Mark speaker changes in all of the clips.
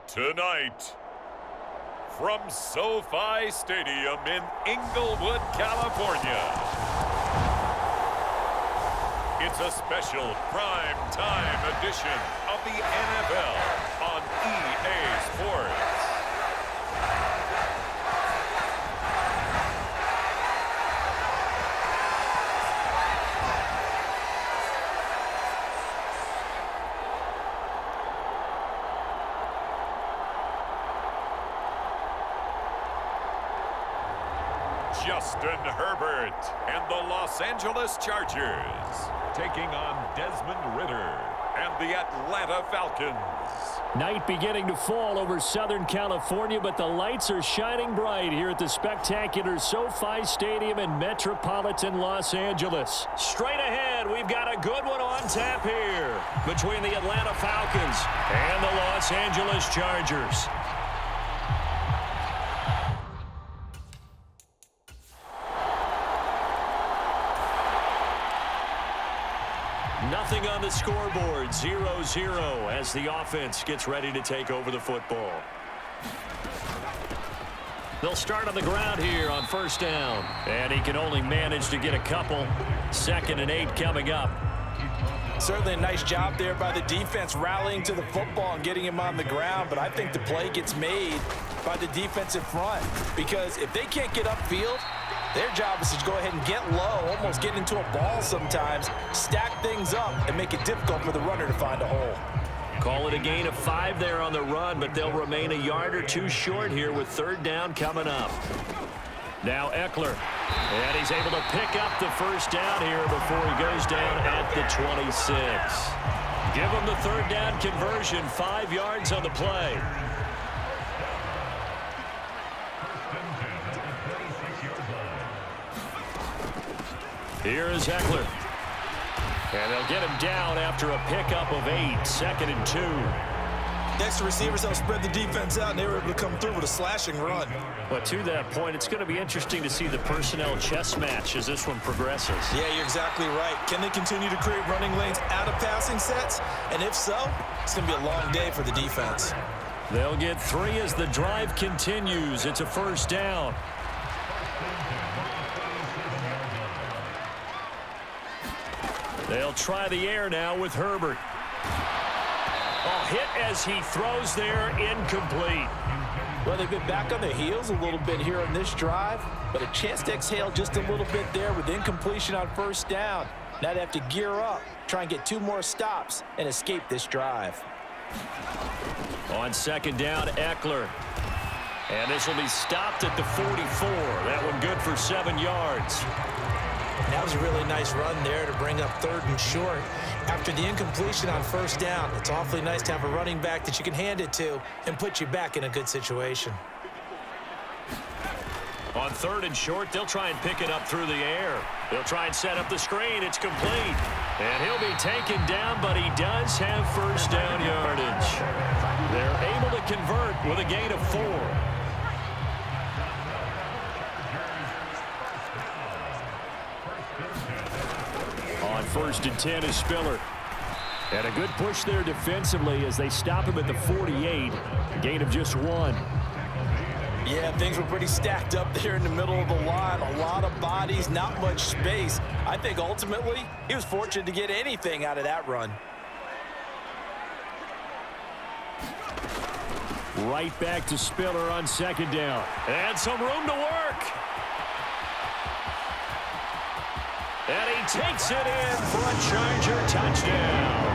Speaker 1: Tonight, from SoFi Stadium in Inglewood, California, it's a special prime time edition of the NFL on EA Sports. Justin Herbert and the Los Angeles Chargers taking on Desmond Ridder and the Atlanta Falcons.
Speaker 2: Night beginning to fall over Southern California, but the lights are shining bright here at the spectacular SoFi Stadium in metropolitan Los Angeles. Straight ahead, we've got a good one on tap here between the Atlanta Falcons and the Los Angeles Chargers. Nothing on the scoreboard, 0-0 as the offense gets ready to take over the football. They'll start on the ground here on first down. And he can only manage to get a couple. 2nd and 8 coming up.
Speaker 3: Certainly a nice job there by the defense rallying to the football and getting him on the ground, but I think the play gets made by the defensive front because if they can't get upfield, their job is to go ahead and get low, almost get into a ball sometimes, stack things up, and make it difficult for the runner to find a hole.
Speaker 2: Call it a gain of 5 there on the run, but they'll remain a yard or two short here with 3rd down coming up. Now Eckler, and he's able to pick up the first down here before he goes down at the 26. Give him the 3rd down conversion, 5 yards on the play. Here is Eckler. And they'll get him down after a pickup of 8, 2nd and 2.
Speaker 3: Next to receivers, they'll spread the defense out, and they were able to come through with a slashing run.
Speaker 2: But to that point, it's going to be interesting to see the personnel chess match as this one progresses.
Speaker 3: Yeah, you're exactly right. Can they continue to create running lanes out of passing sets? And if so, it's going to be a long day for the defense.
Speaker 2: They'll get 3 as the drive continues. It's a first down. They'll try the air now with Herbert. Oh, hit as he throws there, incomplete.
Speaker 3: Well, they've been back on their heels a little bit here on this drive, but a chance to exhale just a little bit there with incompletion on first down. Now they have to gear up, try and get 2 more stops, and escape this drive.
Speaker 2: On 2nd down, Eckler. And this will be stopped at the 44. That one good for 7 yards.
Speaker 3: That was a really nice run there to bring up 3rd and short. After the incompletion on first down, it's awfully nice to have a running back that you can hand it to and put you back in a good situation.
Speaker 2: On 3rd and short, they'll try and pick it up through the air. They'll try and set up the screen. It's complete. And he'll be taken down, but he does have first down yardage. They're able to convert with a gain of 4. On 1st and 10 is Spiller. And a good push there defensively as they stop him at the 48. A gain of just 1.
Speaker 3: Yeah, things were pretty stacked up there in the middle of the line. A lot of bodies, not much space. I think ultimately he was fortunate to get anything out of that run.
Speaker 2: Right back to Spiller on 2nd down. And some room to work. And he takes it in for a Charger touchdown.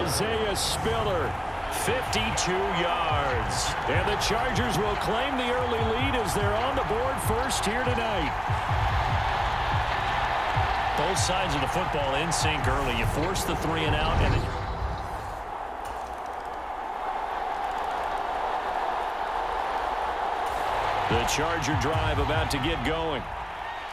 Speaker 2: Isaiah Spiller, 52 yards. And the Chargers will claim the early lead as they're on the board first here tonight. Both sides of the football in sync early. You force the 3 and out, and The Charger drive about to get going.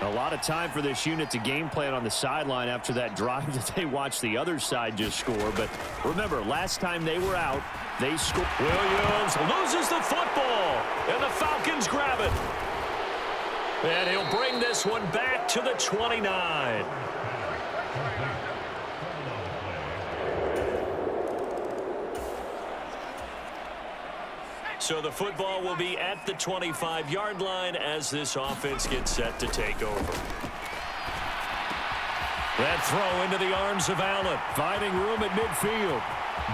Speaker 2: A lot of time for this unit to game plan on the sideline after that drive that they watched the other side just score. But remember, last time they were out, they scored. Williams loses the football, and the Falcons grab it. And he'll bring this one back to the 29. So the football will be at the 25-yard line as this offense gets set to take over. That throw into the arms of Allen, finding room at midfield.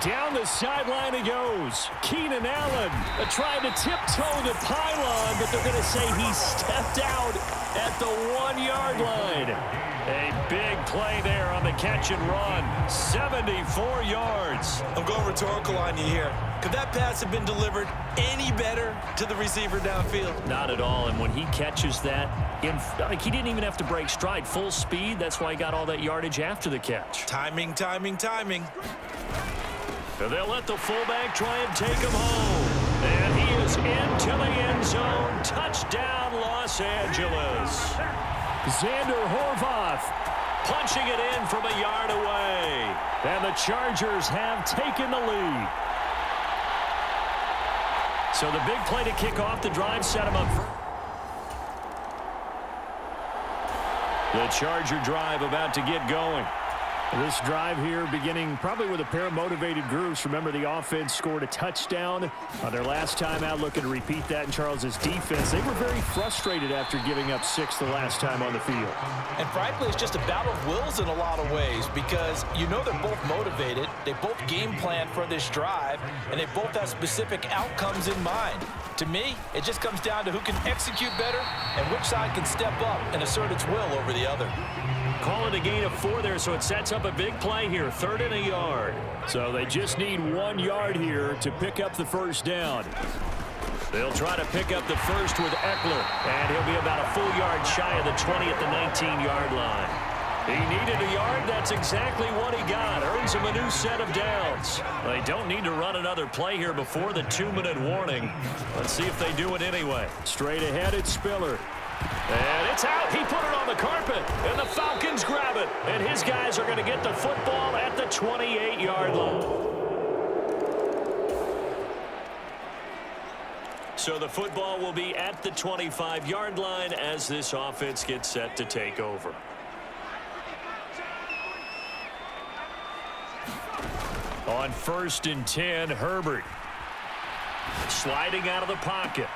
Speaker 2: Down the sideline he goes. Keenan Allen trying to tiptoe the pylon, but they're going to say he stepped out at the 1-yard line. A big play there on the catch and run. 74 yards.
Speaker 3: I'm going rhetorical on you here. Could that pass have been delivered any better to the receiver downfield?
Speaker 2: Not at all. And when he catches that, he didn't even have to break stride. Full speed. That's why he got all that yardage after the catch.
Speaker 3: Timing, timing, timing.
Speaker 2: So they'll let the fullback try and take him home. And he is into the end zone. Touchdown, Los Angeles. Xander Horvath punching it in from a yard away. And the Chargers have taken the lead. So the big play to kick off the drive set him up. The Charger drive about to get going. This drive here beginning probably with a pair of motivated groups. Remember, the offense scored a touchdown on their last time out. Looking to repeat that in Charles's defense. They were very frustrated after giving up 6 the last time on the field.
Speaker 3: And frankly, it's just a battle of wills in a lot of ways because you know they're both motivated. They both game plan for this drive, and they both have specific outcomes in mind. To me, it just comes down to who can execute better and which side can step up and assert its will over the other.
Speaker 2: Call it a gain of 4 there, so it sets up a big play here, 3rd and a yard. So they just need 1 yard here to pick up the first down. They'll try to pick up the first with Eckler, and he'll be about a full yard shy of the 20 at the 19-yard line. He needed a yard. That's exactly what he got. Earns him a new set of downs. They don't need to run another play here before the 2-minute warning. Let's see if they do it anyway. Straight ahead, it's Spiller. And it's out. He put it on the carpet, and the Falcons grab it. And his guys are going to get the football at the 28-yard line. So the football will be at the 25-yard line as this offense gets set to take over. On 1st and 10, Herbert. Sliding out of the pocket.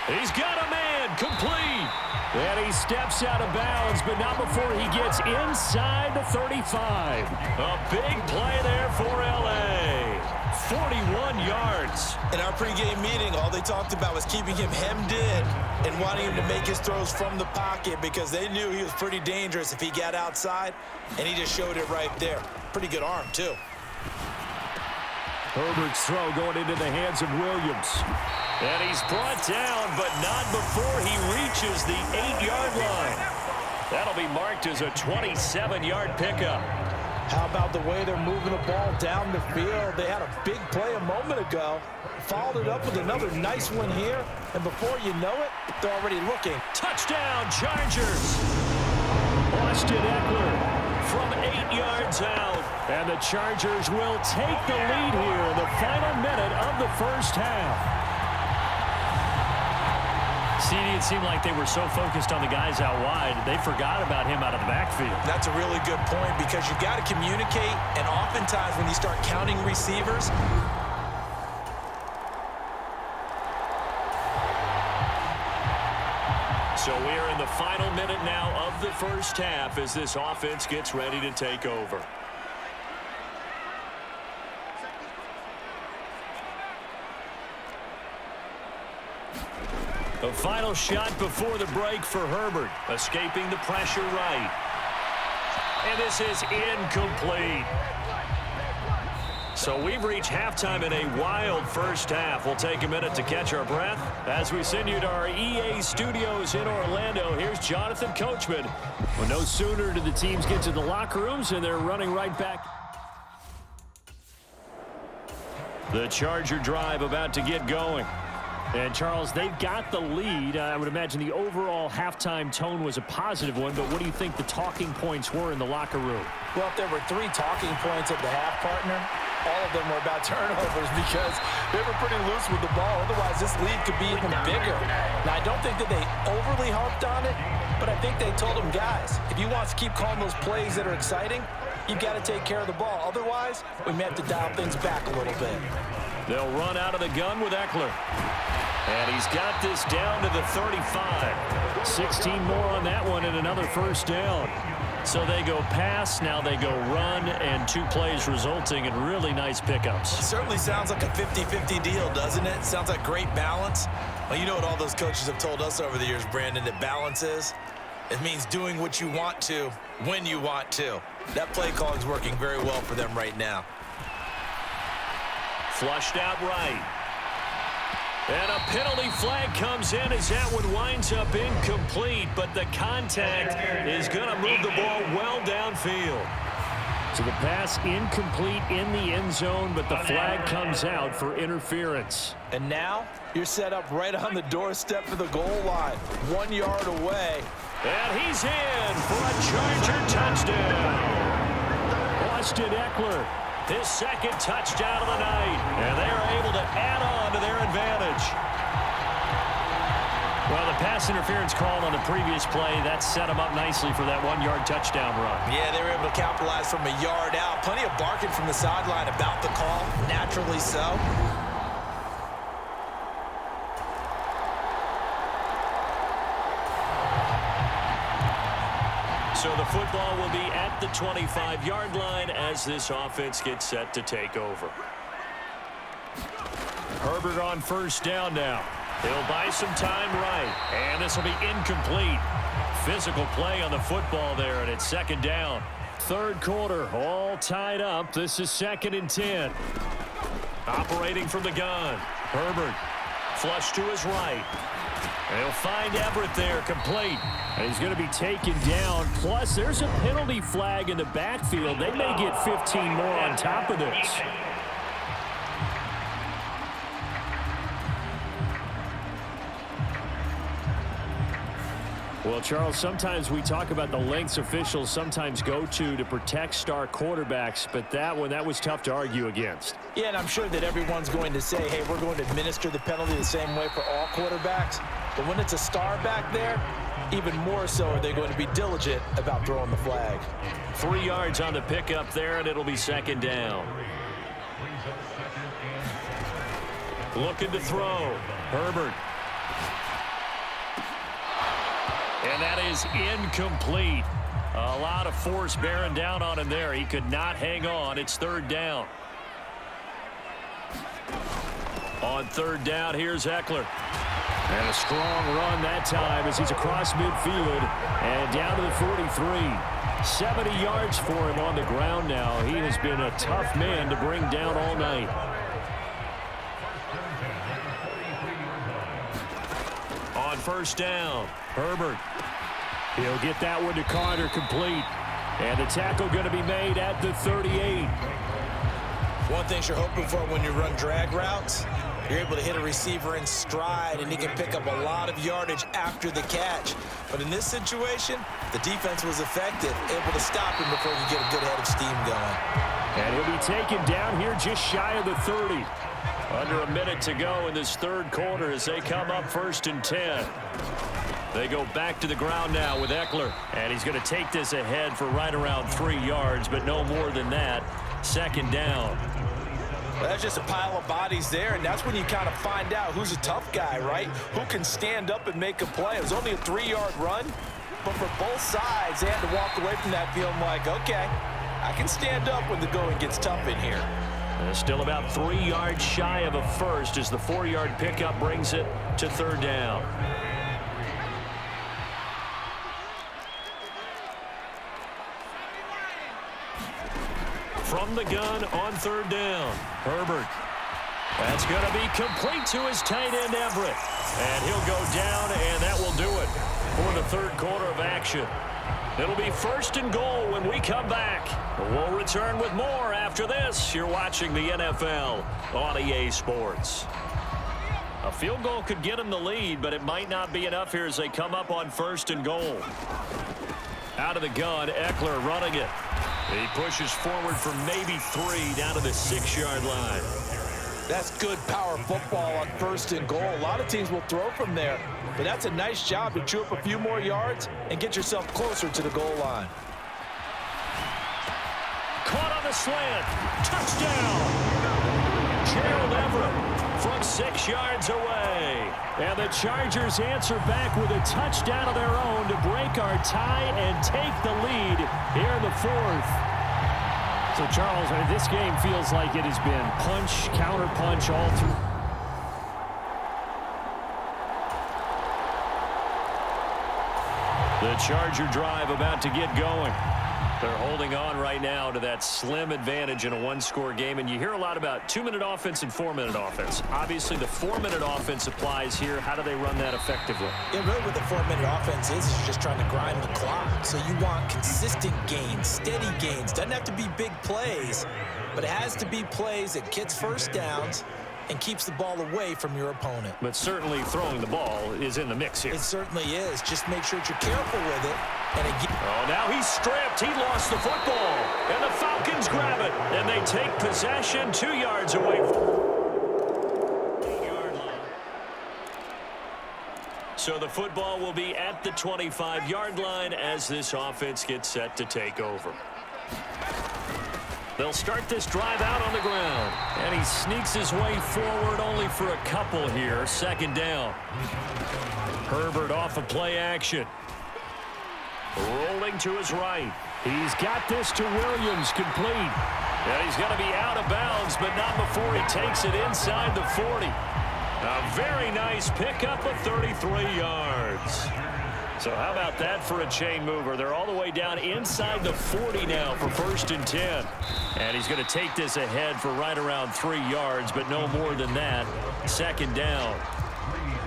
Speaker 2: He's got a man, complete. And he steps out of bounds, but not before he gets inside the 35. A big play there for L.A. 41 yards.
Speaker 3: In our pregame meeting, all they talked about was keeping him hemmed in and wanting him to make his throws from the pocket because they knew he was pretty dangerous if he got outside, and he just showed it right there. Pretty good arm, too.
Speaker 2: Herbert's throw going into the hands of Williams. And he's brought down, but not before he reaches the 8-yard line. That'll be marked as a 27-yard pickup.
Speaker 3: How about the way they're moving the ball down the field? They had a big play a moment ago. Followed it up with another nice one here. And before you know it, they're already looking.
Speaker 2: Touchdown, Chargers. Austin Eckler from 8 yards out. And the Chargers will take the lead here in the final minute of the first half. CD, it seemed like they were so focused on the guys out wide, they forgot about him out of the backfield.
Speaker 3: That's a really good point because you got to communicate, and oftentimes when you start counting receivers,
Speaker 2: so we are in the final minute now of the first half as this offense gets ready to take over. A final shot before the break for Herbert, escaping the pressure right. And this is incomplete. So we've reached halftime in a wild first half. We'll take a minute to catch our breath as we send you to our EA studios in Orlando. Here's Jonathan Coachman. Well, no sooner did the teams get to the locker rooms, and they're running right back. The Charger drive about to get going. And, Charles, they've got the lead. I would imagine the overall halftime tone was a positive one, but what do you think the talking points were in the locker room?
Speaker 3: Well, if there were 3 talking points at the half, partner, all of them were about turnovers because they were pretty loose with the ball. Otherwise, this lead could be even bigger. Now, I don't think that they overly harped on it, but I think they told them, guys, if you want to keep calling those plays that are exciting, you've got to take care of the ball. Otherwise, we may have to dial things back a little bit.
Speaker 2: They'll run out of the gun with Eckler. And he's got this down to the 35. 16 more on that one and another first down. So they go pass, now they go run, and 2 plays resulting in really nice pickups.
Speaker 3: It certainly sounds like a 50-50 deal, doesn't it? Sounds like great balance. Well, you know what all those coaches have told us over the years, Brandon, that balance is? It means doing what you want to, when you want to. That play calling is working very well for them right now.
Speaker 2: Flushed out right. And a penalty flag comes in as that one winds up incomplete, but the contact is going to move the ball well downfield. So the pass incomplete in the end zone, but the flag comes out for interference.
Speaker 3: And now you're set up right on the doorstep for the goal line, 1 yard away.
Speaker 2: And he's in for a Charger touchdown. Austin Eckler, his second touchdown of the night, and they are able to add on to their advantage. Well, the pass interference call on the previous play, that set them up nicely for that 1 yard touchdown run.
Speaker 3: Yeah, they were able to capitalize from a yard out. Plenty of barking from the sideline about the call, naturally so.
Speaker 2: So the football will be at the 25-yard line as this offense gets set to take over. Herbert on first down now. He'll buy some time right, and this will be incomplete. Physical play on the football there, and it's second down. Third quarter, all tied up. This is 2nd and 10. Operating from the gun. Herbert, flush to his right. And he'll find Everett there, complete. And he's going to be taken down. Plus, there's a penalty flag in the backfield. They may get 15 more on top of this. Well, Charles, sometimes we talk about the lengths officials sometimes go to protect star quarterbacks, but that was tough to argue against.
Speaker 3: Yeah, and I'm sure that everyone's going to say, hey, we're going to administer the penalty the same way for all quarterbacks. But when it's a star back there, even more so are they going to be diligent about throwing the flag.
Speaker 2: 3 yards on the pickup there, and it'll be second down. Looking to throw. Herbert. And that is incomplete. A lot of force bearing down on him there. He could not hang on. It's third down. On third down, here's Eckler. And a strong run that time as he's across midfield and down to the 43. 70 yards for him on the ground now. He has been a tough man to bring down all night. On first down, Herbert. He'll get that one to Carter, complete. And the tackle going to be made at the 38.
Speaker 3: One thing you're hoping for when you run drag routes, you're able to hit a receiver in stride, and he can pick up a lot of yardage after the catch. But in this situation, the defense was effective, able to stop him before you get a good head of steam going.
Speaker 2: And he'll be taken down here just shy of the 30. Under a minute to go in this third quarter as they come up 1st and 10. They go back to the ground now with Eckler. And he's going to take this ahead for right around 3 yards, but no more than that. Second down.
Speaker 3: Well, that's just a pile of bodies there, and that's when you kind of find out who's a tough guy, right? Who can stand up and make a play. It was only a 3-yard run, but for both sides, they had to walk away from that feeling like, okay, I can stand up when the going gets tough in here.
Speaker 2: Still about 3 yards shy of a first as the 4-yard pickup brings it to third down. From the gun on third down, Herbert. That's going to be complete to his tight end, Everett. And he'll go down, and that will do it for the third quarter of action. It'll be 1st and goal when we come back. We'll return with more after this. You're watching the NFL on EA Sports. A field goal could get them the lead, but it might not be enough here as they come up on 1st and goal. Out of the gun, Eckler running it. He pushes forward for maybe 3 down to the 6-yard line.
Speaker 3: That's good power football on 1st and goal. A lot of teams will throw from there, but that's a nice job to chew up a few more yards and get yourself closer to the goal line.
Speaker 2: Caught on the slant. Touchdown. Gerald Everett from 6 yards away. And the Chargers answer back with a touchdown of their own to break our tie and take the lead here in the 4th.
Speaker 4: So, Charles, this game feels like it has been punch, counter-punch all through.
Speaker 2: The Charger drive about to get going. They're holding on right now to that slim advantage in a one-score game, and you hear a lot about 2-minute offense and 4-minute offense. Obviously, the 4-minute offense applies here. How do they run that effectively?
Speaker 3: Yeah, really what the 4-minute offense is you're just trying to grind the clock. So you want consistent gains, steady gains. Doesn't have to be big plays, but it has to be plays that gets first downs and keeps the ball away from your opponent.
Speaker 2: But certainly throwing the ball is in the mix here.
Speaker 3: It certainly is. Just make sure that you're careful with it.
Speaker 2: Oh, now he's stripped. He lost the football. And the Falcons grab it. And they take possession 2 yards away from the 8-yard line. So the football will be at the 25-yard line as this offense gets set to take over. They'll start this drive out on the ground. And he sneaks his way forward only for a couple here. 2nd down. Herbert off of play action. Rolling to his right. He's got this to Williams, complete. And he's going to be out of bounds, but not before he takes it inside the 40. A very nice pickup of 33 yards. So how about that for a chain mover? They're all the way down inside the 40 now for 1st and 10. And he's going to take this ahead for right around 3 yards, but no more than that. 2nd down.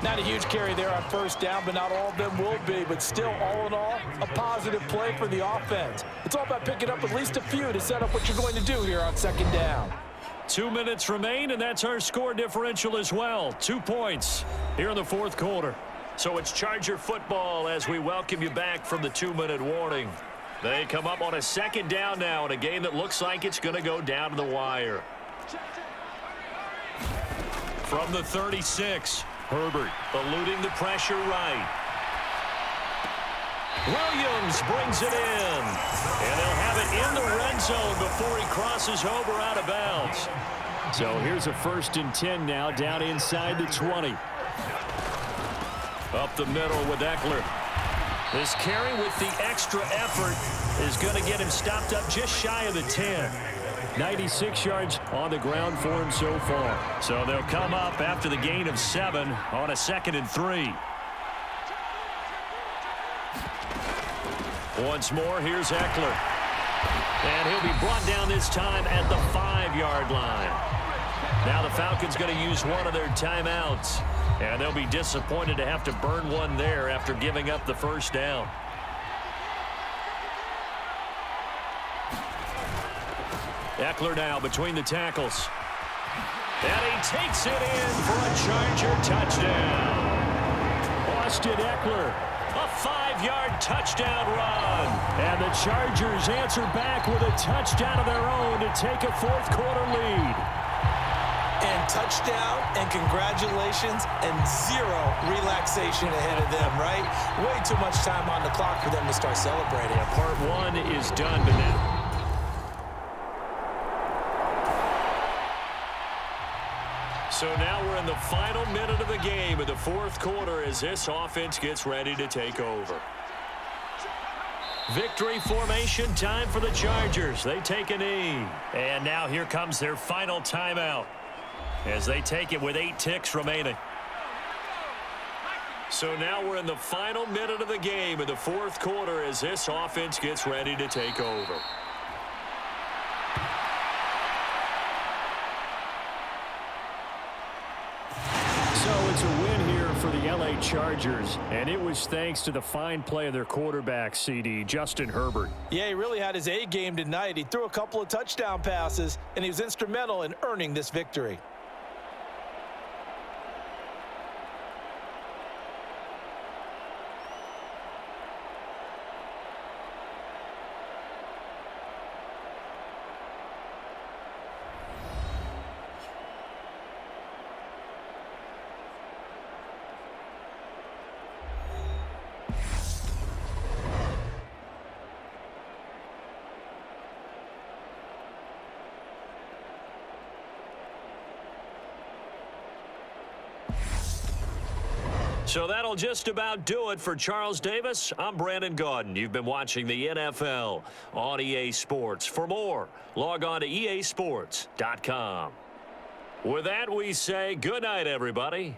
Speaker 3: Not a huge carry there on 1st down, but not all of them will be. But still, all in all, a positive play for the offense. It's all about picking up at least a few to set up what you're going to do here on 2nd down.
Speaker 2: 2 minutes remain, and that's our score differential as well. 2 points here in the 4th quarter. So it's Charger football as we welcome you back from the 2-minute warning. They come up on a 2nd down now in a game that looks like it's going to go down to the wire. From the 36, Herbert eluding the pressure right. Williams brings it in. And they'll have it in the red zone before he crosses over out of bounds.
Speaker 4: So here's a 1st and 10 now down inside the 20.
Speaker 2: Up the middle with Eckler. This carry with the extra effort is going to get him stopped up just shy of the 10.
Speaker 4: 96 yards on the ground for him so far.
Speaker 2: So they'll come up after the gain of 7 on a 2nd and 3. Once more, here's Eckler. And he'll be brought down this time at the 5-yard line. Now the Falcons going to use one of their timeouts. And they'll be disappointed to have to burn one there after giving up the 1st down. Eckler now between the tackles. And he takes it in for a Charger touchdown.
Speaker 4: Austin Eckler.
Speaker 2: A 5-yard touchdown run.
Speaker 4: And the Chargers answer back with a touchdown of their own to take a 4th quarter lead.
Speaker 3: And touchdown and congratulations and 0 relaxation ahead of them, right? Way too much time on the clock for them to start celebrating.
Speaker 2: Yeah, part 1 is done, but now. So now we're in the final minute of the game in the 4th quarter as this offense gets ready to take over. Victory formation time for the Chargers. They take a knee. And now here comes their final timeout as they take it with 8 ticks remaining. So now we're in the final minute of the game in the 4th quarter as this offense gets ready to take over.
Speaker 4: It's a win here for the LA Chargers, and it was thanks to the fine play of their quarterback, CD, Justin Herbert.
Speaker 3: Yeah, he really had his A game tonight. He threw a couple of touchdown passes, and he was instrumental in earning this victory.
Speaker 2: So that'll just about do it for Charles Davis. I'm Brandon Gaudin. You've been watching the NFL on EA Sports. For more, log on to easports.com. With that, we say good night, everybody.